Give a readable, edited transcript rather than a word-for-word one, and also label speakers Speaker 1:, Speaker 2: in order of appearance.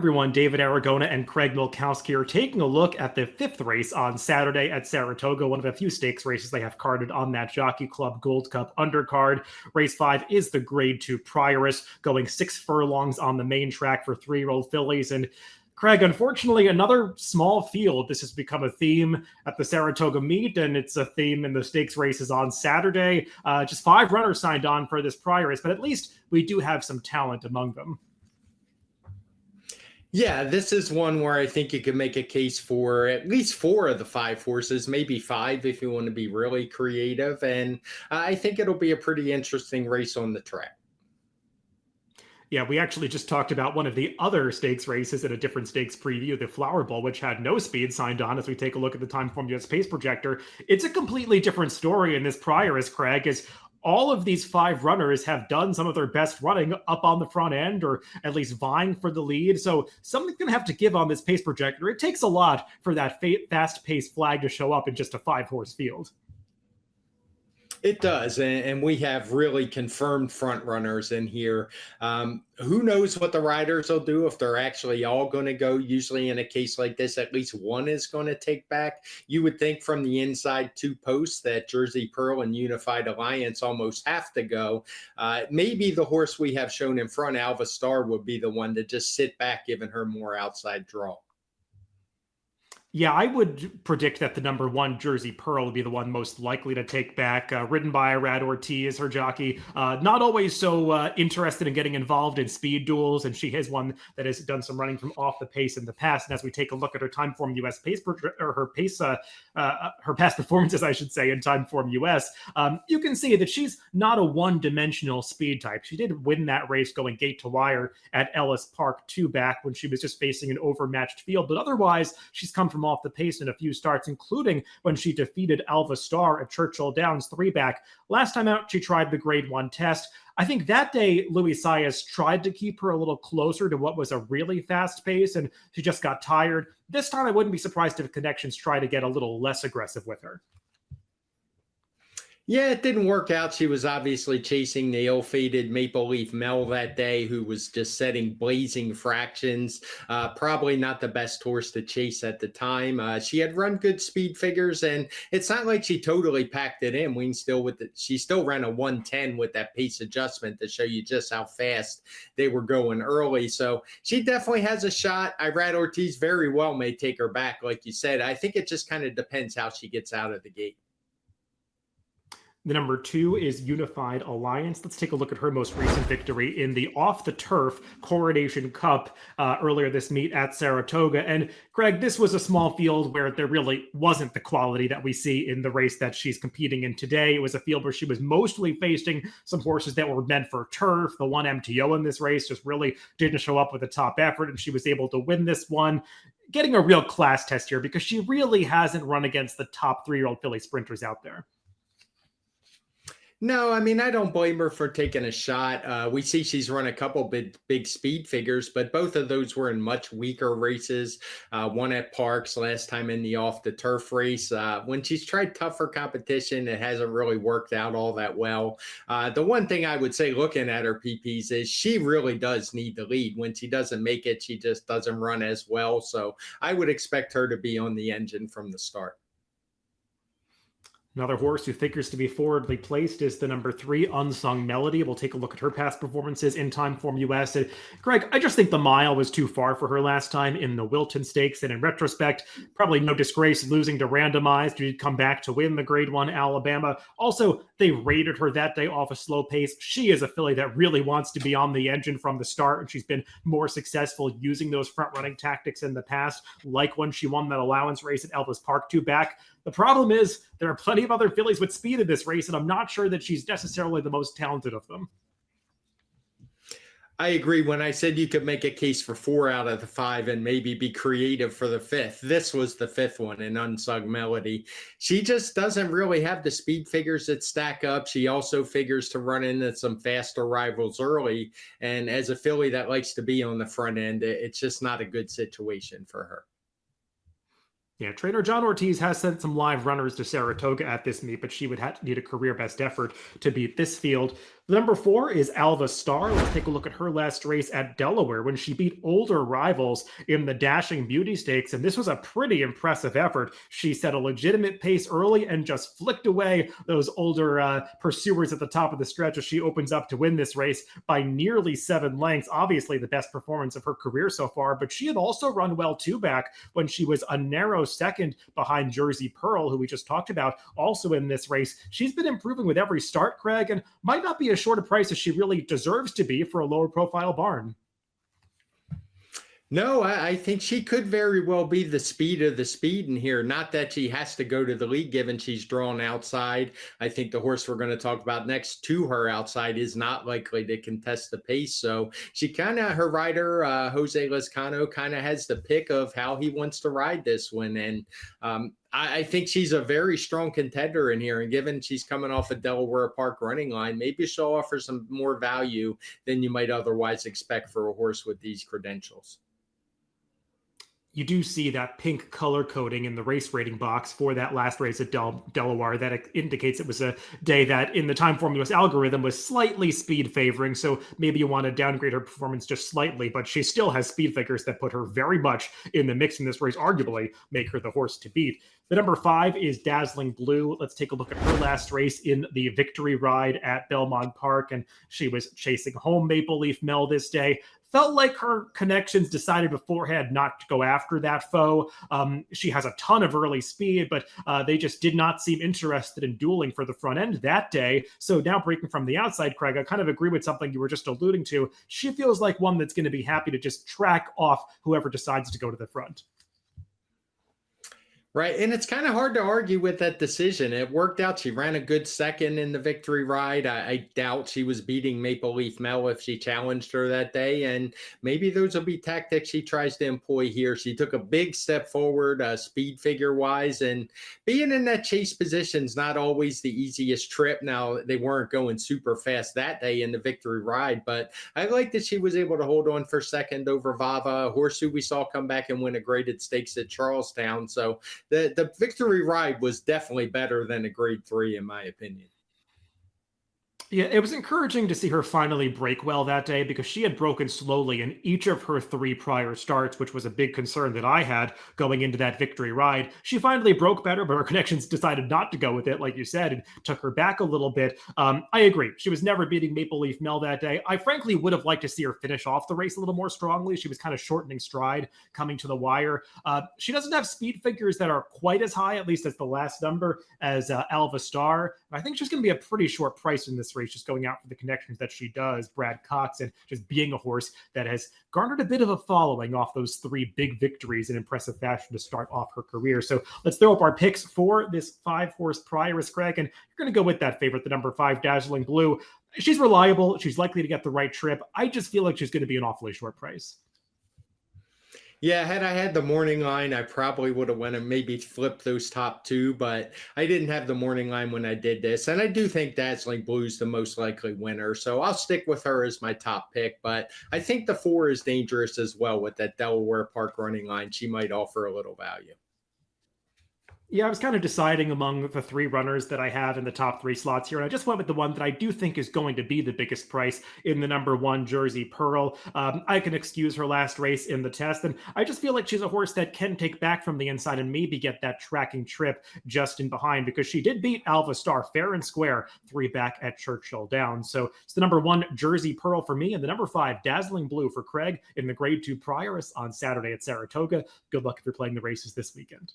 Speaker 1: Everyone, David Aragona and Craig Milkowski are taking a look at the fifth race on Saturday at Saratoga, one of a few stakes races they have carded on that Jockey Club Gold Cup undercard. Race 5 is the Grade 2 Prioress, going 6 furlongs on the main track for 3-year-old fillies. And Craig, unfortunately, another small field. This has become a theme at the Saratoga meet, and it's a theme in the stakes races on Saturday. Just 5 runners signed on for this Prioress, but at least we do have some talent among them.
Speaker 2: Yeah, this is one where I think you could make a case for at least 4 of the 5 horses, maybe 5 if you want to be really creative. And I think it'll be a pretty interesting race on the track.
Speaker 1: Yeah, we actually just talked about one of the other stakes races in a different stakes preview, the Flower Bowl, which had no speed signed on as we take a look at the Timeform US pace projector. It's a completely different story in this Prioress, Craig, as all of these 5 runners have done some of their best running up on the front end, or at least vying for the lead. So something's going to have to give on this pace projector. It takes a lot for that fast-paced flag to show up in just a 5-horse field.
Speaker 2: It does, and we have really confirmed front runners in here. Who knows what the riders will do, if they're actually all going to go. Usually in a case like this, at least one is going to take back. You would think from the inside 2 posts that Jersey Pearl and Unified Alliance almost have to go. Maybe the horse we have shown in front, Alva Star, would be the one to just sit back, giving her more outside draw.
Speaker 1: Yeah, I would predict that the number 1 Jersey Pearl would be the one most likely to take back. Ridden by Irad Ortiz, her jockey. Not always so interested in getting involved in speed duels, and she is one that has done some running from off the pace in the past. And as we take a look at her Timeform US pace, or her pace, her past performances, I should say, in Timeform US, you can see that she's not a one-dimensional speed type. She did win that race going gate to wire at Ellis Park 2 back when she was just facing an overmatched field, but otherwise she's come from off the pace in a few starts, including when she defeated Alva Star at Churchill Downs 3 back. Last time out, she tried the Grade 1 test. I think that day, Luis Saez tried to keep her a little closer to what was a really fast pace, and she just got tired. This time, I wouldn't be surprised if Connections try to get a little less aggressive with her.
Speaker 2: Yeah, it didn't work out. She was obviously chasing the ill-fated Maple Leaf Mel that day, who was just setting blazing fractions. Probably not the best horse to chase at the time. She had run good speed figures, and it's not like she totally packed it in. She still ran a 110 with that pace adjustment to show you just how fast they were going early. So she definitely has a shot. Irad Ortiz very well may take her back, like you said. I think it just kind of depends how she gets out of the gate.
Speaker 1: The number 2 is Unified Alliance. Let's take a look at her most recent victory in the off-the-turf Coronation Cup earlier this meet at Saratoga. And Greg, this was a small field where there really wasn't the quality that we see in the race that she's competing in today. It was a field where she was mostly facing some horses that were meant for turf. The one MTO in this race just really didn't show up with a top effort, and she was able to win this one, getting a real class test here because she really hasn't run against the top 3-year-old filly sprinters out there.
Speaker 2: No, I mean, I don't blame her for taking a shot. We see she's run a couple big speed figures, but both of those were in much weaker races. One at Parks, last time in the off-the-turf race. When she's tried tougher competition, it hasn't really worked out all that well. The one thing I would say looking at her PPs is she really does need the lead. When she doesn't make it, she just doesn't run as well. So I would expect her to be on the engine from the start.
Speaker 1: Another horse who figures to be forwardly placed is the number 3, Unsung Melody. We'll take a look at her past performances in Timeform US. And Greg, I just think the mile was too far for her last time in the Wilton Stakes. And in retrospect, probably no disgrace losing to Randomized. She'd come back to win the Grade 1 Alabama. Also, they rated her that day off a slow pace. She is a filly that really wants to be on the engine from the start, and she's been more successful using those front-running tactics in the past, like when she won that allowance race at Elvis Park 2 back. The problem is there are plenty of other fillies with speed in this race, and I'm not sure that she's necessarily the most talented of them.
Speaker 2: I agree. When I said you could make a case for 4 out of the 5 and maybe be creative for the 5th, this was the 5th one in Unsung Melody. She just doesn't really have the speed figures that stack up. She also figures to run into some faster rivals early. And as a filly that likes to be on the front end, it's just not a good situation for her.
Speaker 1: Yeah, trainer John Ortiz has sent some live runners to Saratoga at this meet, but she would have to need a career best effort to beat this field. The number 4 is Alva Star. Let's take a look at her last race at Delaware when she beat older rivals in the Dashing Beauty Stakes. And this was a pretty impressive effort. She set a legitimate pace early and just flicked away those older pursuers at the top of the stretch as she opens up to win this race by nearly 7 lengths. Obviously, the best performance of her career so far, but she had also run well too back when she was a narrow second behind Jersey Pearl, who we just talked about, also in this race. She's been improving with every start, Craig, and might not be as short a price as she really deserves to be for a lower profile barn.
Speaker 2: No, I think she could very well be the speed of the speed in here. Not that she has to go to the lead given she's drawn outside. I think the horse we're going to talk about next to her outside is not likely to contest the pace. So she kind of, her rider, Jose Lezcano, kind of has the pick of how he wants to ride this one. And I think she's a very strong contender in here. And given she's coming off a Delaware Park running line, maybe she'll offer some more value than you might otherwise expect for a horse with these credentials.
Speaker 1: You do see that pink color coding in the race rating box for that last race at Delaware. That indicates it was a day that in the time formulas algorithm was slightly speed favoring. So maybe you want to downgrade her performance just slightly, but she still has speed figures that put her very much in the mix in this race, arguably make her the horse to beat. The number 5 is Dazzling Blue. Let's take a look at her last race in the victory ride at Belmont Park. And she was chasing home Maple Leaf Mel this day. Felt like her connections decided beforehand not to go after that foe. She has a ton of early speed, but they just did not seem interested in dueling for the front end that day. So now breaking from the outside, Craig, I kind of agree with something you were just alluding to. She feels like one that's going to be happy to just track off whoever decides to go to the front.
Speaker 2: Right. And it's kind of hard to argue with that decision. It worked out. She ran a good second in the victory ride. I doubt she was beating Maple Leaf Mel if she challenged her that day. And maybe those will be tactics she tries to employ here. She took a big step forward, speed figure wise, and being in that chase position is not always the easiest trip. Now, they weren't going super fast that day in the victory ride, but I like that she was able to hold on for second over Vava, a horse who we saw come back and win a graded stakes at Charlestown. So the victory ride was definitely better than a grade 3, in my opinion.
Speaker 1: Yeah, it was encouraging to see her finally break well that day because she had broken slowly in each of her 3 prior starts, which was a big concern that I had going into that victory ride. She finally broke better, but her connections decided not to go with it, like you said, and took her back a little bit. I agree. She was never beating Maple Leaf Mel that day. I frankly would have liked to see her finish off the race a little more strongly. She was kind of shortening stride coming to the wire. She doesn't have speed figures that are quite as high, at least as the last number, as Alva Star. I think she's going to be a pretty short price in this race, just going out for the connections that she does, Brad Cox, and just being a horse that has garnered a bit of a following off those 3 big victories in impressive fashion to start off her career. So let's throw up our picks for this 5-horse Prioress, Craig, and you're going to go with that favorite, the number 5, Dazzling Blue. She's reliable. She's likely to get the right trip. I just feel like she's going to be an awfully short price.
Speaker 2: Yeah, had I had the morning line, I probably would have went and maybe flipped those top 2, but I didn't have the morning line when I did this. And I do think Dazzling Blue is the most likely winner. So I'll stick with her as my top pick, but I think the 4 is dangerous as well with that Delaware Park running line. She might offer a little value.
Speaker 1: Yeah, I was kind of deciding among the 3 runners that I have in the top 3 slots here, and I just went with the one that I do think is going to be the biggest price in the number 1, Jersey Pearl. I can excuse her last race in the test, and I just feel like she's a horse that can take back from the inside and maybe get that tracking trip just in behind, because she did beat Alva Star fair and square 3 back at Churchill Downs. So it's the number 1, Jersey Pearl for me, and the number 5, Dazzling Blue for Craig in the grade 2 Prioress on Saturday at Saratoga. Good luck if you're playing the races this weekend.